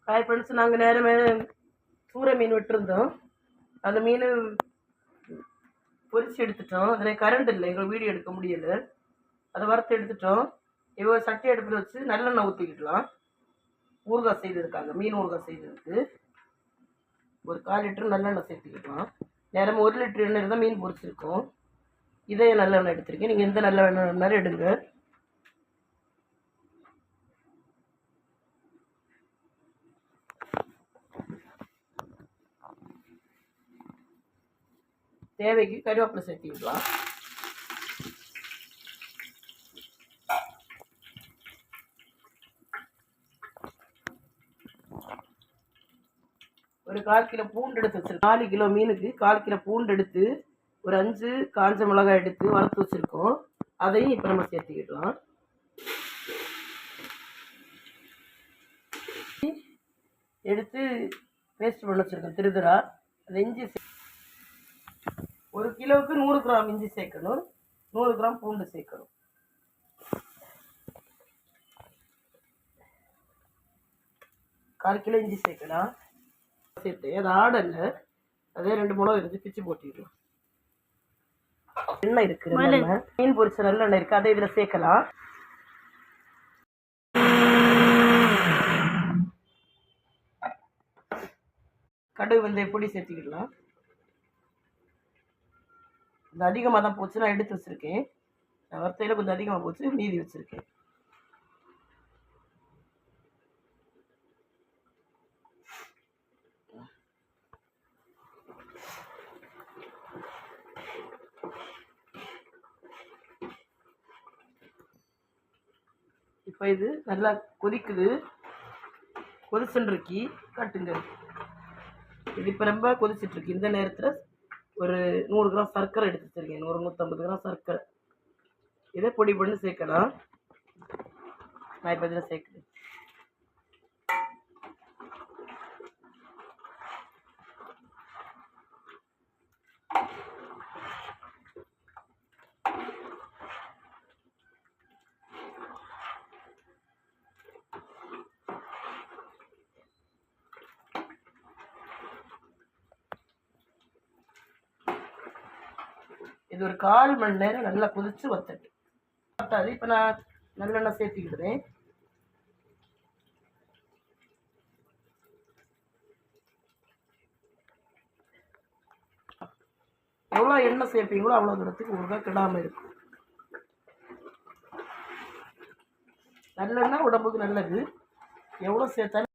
Hi friends, நாங்கள் நேரமே சூறை மீன் விட்டுருந்தோம். அந்த மீன் பொரிச்சு எடுத்துட்டோம். அதில் கரண்ட் இல்லை, எங்கள் வீடியோ எடுக்க முடியலை. அதை வறுத்து எடுத்துட்டோம். இவ்வளோ சட்டி அடுப்பில் வச்சு நல்லெண்ணெய் ஊற்றிக்கிடலாம். ஊறுகாய் செய்திருக்காங்க, மீன் ஊறுகாய் செய்ததுக்கு ஒரு 1/4 லிட்டர் நல்லெண்ணெய் சேர்த்துக்கிடலாம். நேரம் 1 லிட்டர் எண்ணெய் தான் மீன் பொரிச்சிருக்கோம். இதே நல்லெண்ணெய் எடுத்திருக்கேன். நீங்கள் எந்த நல்லெண்ணெய் வேணாலும் எடுங்க. தேவைக்கு கருவேப்பிலை சேர்த்திக்கலாம். ஒரு 1/4 கிலோ பூண்டு எடுத்து வச்சிருக்கோம். 4 கிலோ மீனுக்கு 1/4 கிலோ பூண்டு எடுத்து ஒரு 5 காஞ்ச மிளகாய் எடுத்து வறுத்து வச்சிருக்கோம். அதையும் இப்போ நம்ம சேர்த்துக்கிடலாம். எடுத்து பேஸ்ட் பண்ணி வச்சிருக்கோம் திருதுரா. அது இஞ்சி 1 கிலோவுக்கு 100 கிராம் இஞ்சி சேர்க்கணும். 100 கிராம் பூண்டு சேர்க்கணும். கால் கிலோ இஞ்சி சேர்க்கலாம். சேர்த்து அது ஆடலை, அதே 2 மிளகு எடுத்து பிச்சு போட்டிடலாம். எண்ணெய் இருக்குது, மீன் பொரிச்ச நல்லெண்ணெய் இருக்குது, அதை இதில் சேர்க்கலாம். கடுகு வெந்தய பொடி சேர்த்துக்கிடலாம். கொஞ்சம் அதிகமாக தான் போச்சு, நான் எடுத்து வச்சுருக்கேன். நான் வறுத்தையில் கொஞ்சம் அதிகமாக போச்சு, மீதி வச்சுருக்கேன். இப்போ இது நல்லா கொதிக்குது. கொதிச்சுருக்கி கட்டுங்க. இது இப்போ ரொம்ப கொதிச்சிட்ருக்கு. இந்த நேரத்தில் ஒரு 100 கிராம் சர்க்கரை எடுத்து வச்சுருக்கேன். 150 கிராம் சர்க்கரை இதை பொடி பண்ணி சேர்க்கலாம். நான் இப்போ இதில் சேர்க்குறேன். இது ஒரு 1/4 மணி நேரம் நல்லா கொதிச்சு வத்தட்டு. வத்தாது. இப்போ நான் நல்லெண்ணெய் சேர்த்துக்கிடுறேன். எவ்வளோ எண்ணெய் சேர்ப்பீங்களோ அவ்வளோ தூரத்துக்கு ஊறுகாய் கெடாமல் இருக்கும். நல்லெண்ணெய் உடம்புக்கு நல்லது. எவ்வளோ சேர்த்தாலும்